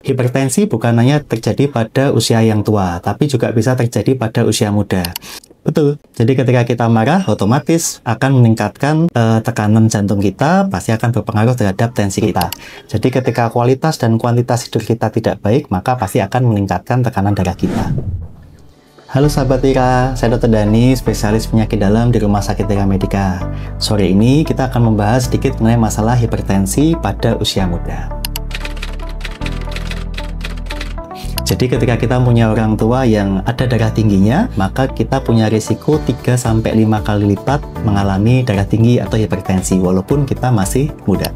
Hipertensi bukan hanya terjadi pada usia yang tua, tapi juga bisa terjadi pada usia muda. Betul, jadi ketika kita marah, otomatis akan meningkatkan tekanan jantung kita, pasti akan berpengaruh terhadap tensi kita. Jadi ketika kualitas dan kuantitas tidur kita tidak baik, maka pasti akan meningkatkan tekanan darah kita. Halo sahabat Tira, saya Dr. Dani, spesialis penyakit dalam di Rumah Sakit Tira Medica. Sore ini kita akan membahas sedikit mengenai masalah hipertensi pada usia muda. Jadi ketika kita punya orang tua yang ada darah tingginya, maka kita punya risiko 3-5 kali lipat mengalami darah tinggi atau hipertensi, walaupun kita masih muda.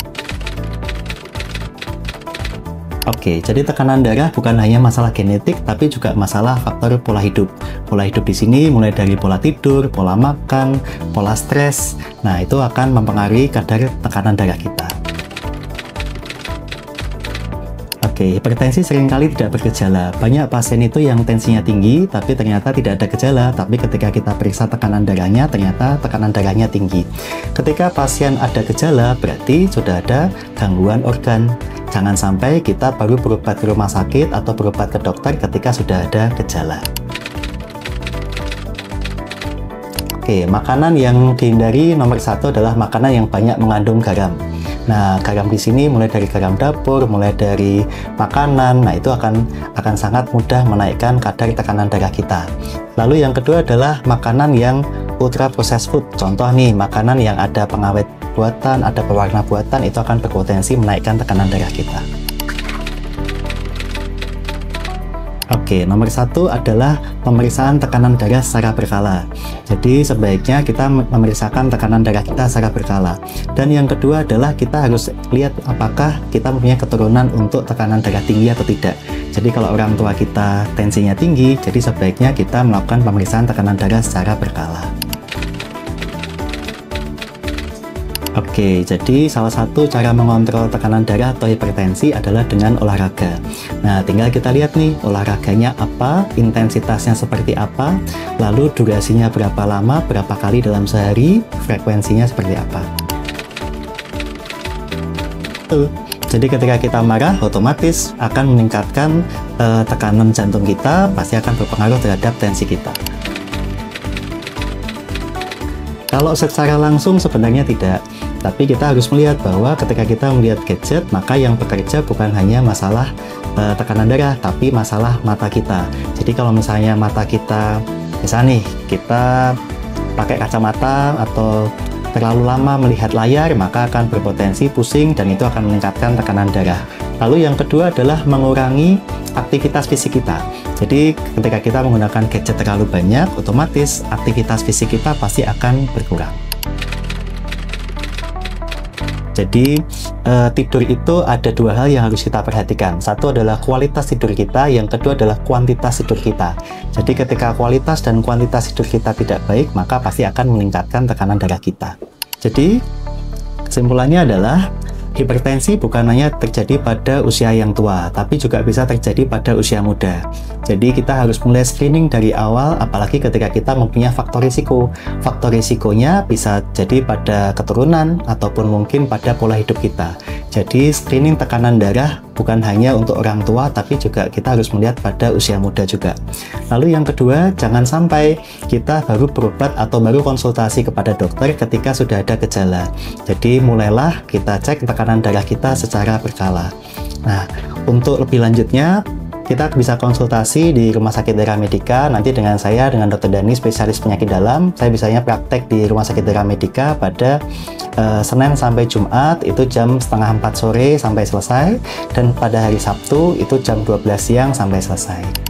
Oke, jadi tekanan darah bukan hanya masalah genetik, tapi juga masalah faktor pola hidup. Pola hidup di sini mulai dari pola tidur, pola makan, pola stres. Nah, itu akan mempengaruhi kadar tekanan darah kita. Oke, hipertensi seringkali tidak bergejala. Banyak pasien itu yang tensinya tinggi, tapi ternyata tidak ada gejala. Tapi ketika kita periksa tekanan darahnya, ternyata tekanan darahnya tinggi. Ketika pasien ada gejala, berarti sudah ada gangguan organ. Jangan sampai kita baru berobat ke rumah sakit atau berobat ke dokter ketika sudah ada gejala. Oke, makanan yang dihindari nomor 1 adalah makanan yang banyak mengandung garam. Nah, garam di sini mulai dari garam dapur, mulai dari makanan, nah itu akan sangat mudah menaikkan kadar tekanan darah kita. Lalu yang kedua adalah makanan yang ultra processed food. Contoh nih, makanan yang ada pengawet buatan, ada pewarna buatan, itu akan berpotensi menaikkan tekanan darah kita. Oke, nomor 1 adalah pemeriksaan tekanan darah secara berkala. Jadi sebaiknya kita memeriksakan tekanan darah kita secara berkala. Dan yang kedua adalah kita harus lihat apakah kita mempunyai keturunan untuk tekanan darah tinggi atau tidak. Jadi kalau orang tua kita tensinya tinggi, jadi sebaiknya kita melakukan pemeriksaan tekanan darah secara berkala. Oke, jadi salah satu cara mengontrol tekanan darah atau hipertensi adalah dengan olahraga. Nah, tinggal kita lihat nih, olahraganya apa, intensitasnya seperti apa, lalu durasinya berapa lama, berapa kali dalam sehari, frekuensinya seperti apa. Jadi ketika kita marah, otomatis akan meningkatkan tekanan jantung kita, pasti akan berpengaruh terhadap tensi kita. Kalau secara langsung sebenarnya tidak, tapi kita harus melihat bahwa ketika kita melihat gadget, maka yang bekerja bukan hanya masalah tekanan darah, tapi masalah mata kita. Jadi kalau misalnya mata kita, misalnya nih, kita pakai kacamata atau terlalu lama melihat layar, maka akan berpotensi pusing dan itu akan meningkatkan tekanan darah. Lalu yang kedua adalah mengurangi aktivitas fisik kita. Jadi ketika kita menggunakan gadget terlalu banyak, otomatis aktivitas fisik kita pasti akan berkurang. Jadi tidur itu ada 2 hal yang harus kita perhatikan. Satu adalah kualitas tidur kita, yang kedua adalah kuantitas tidur kita. Jadi ketika kualitas dan kuantitas tidur kita tidak baik, maka pasti akan meningkatkan tekanan darah kita. Jadi kesimpulannya adalah hipertensi bukan hanya terjadi pada usia yang tua, tapi juga bisa terjadi pada usia muda. Jadi kita harus mulai screening dari awal, apalagi ketika kita mempunyai faktor risiko. Faktor risikonya bisa jadi pada keturunan, ataupun mungkin pada pola hidup kita. Jadi screening tekanan darah bukan hanya untuk orang tua, tapi juga kita harus melihat pada usia muda juga. Lalu yang kedua, jangan sampai kita baru berobat atau baru konsultasi kepada dokter ketika sudah ada gejala. Jadi mulailah kita cek tekanan darah kita secara berkala. Nah, untuk lebih lanjutnya, kita bisa konsultasi di Rumah Sakit Tira Medica, nanti dengan saya, dengan Dr. Dani, spesialis penyakit dalam. Saya biasanya praktek di Rumah Sakit Tira Medica pada Senin sampai Jumat, itu jam 3:30 sore sampai selesai, dan pada hari Sabtu itu jam 12 siang sampai selesai.